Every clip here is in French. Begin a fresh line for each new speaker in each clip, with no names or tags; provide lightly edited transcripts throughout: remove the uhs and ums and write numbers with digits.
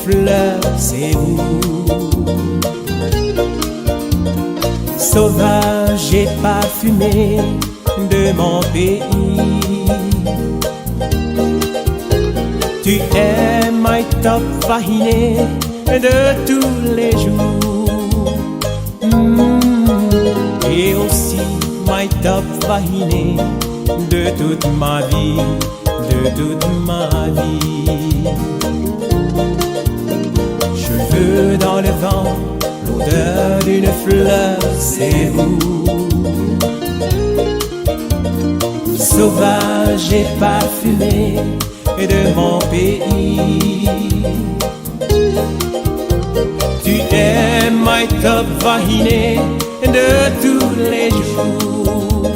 fleur, c'est vous. Sauvage et parfumé de mon pays, tu es my top vahine de tous les jours. Et aussi my top vahine de toute ma vie, de toute ma vie. Cheveux dans le vent, l'odeur d'une fleur, c'est vous. Sauvage et parfumé de mon pays, tu es my top vahine de tous les jours.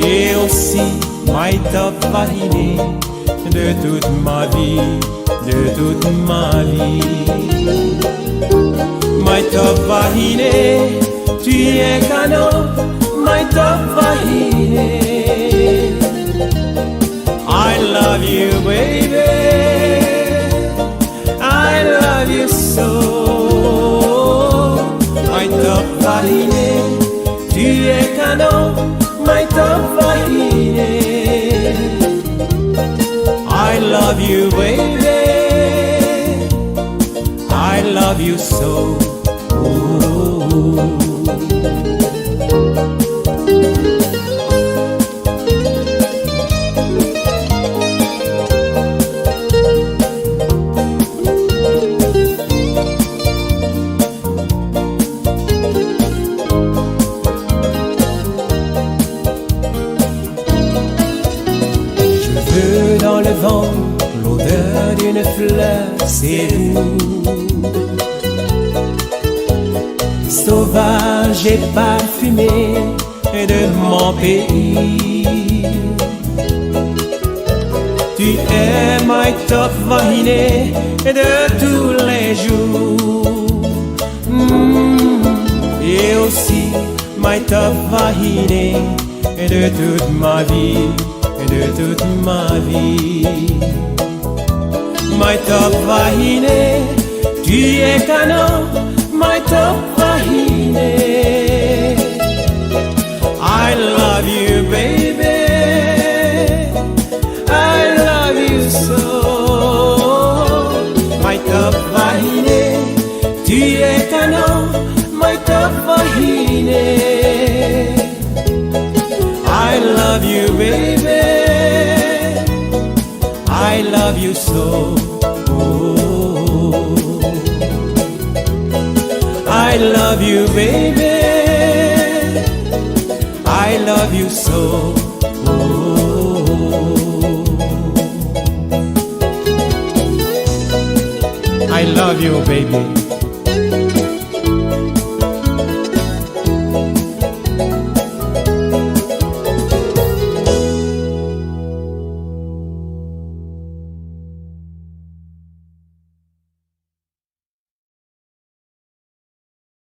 Et aussi my top vahine de toute ma vie, de toute ma vie. My top vahine, tu es canon, my top vahine. I love you, baby, I love you so. My top vahine, tu es canon, my top vahine. I love you, baby, I love you so. Cheveux dans le vent, l'odeur d'une fleur, c'est vous. Sauvage et parfumé de mon pays, tu es my top vahine de tous les jours. Et aussi my top vahine de toute ma vie, de toute ma vie. My top vahine, tu es canon, my top vahine. I love you, baby, I love you so. My top vahine, tu es canon, my top vahine. I love you, baby, I love you so. I love you, baby, I love you so. I love you, baby.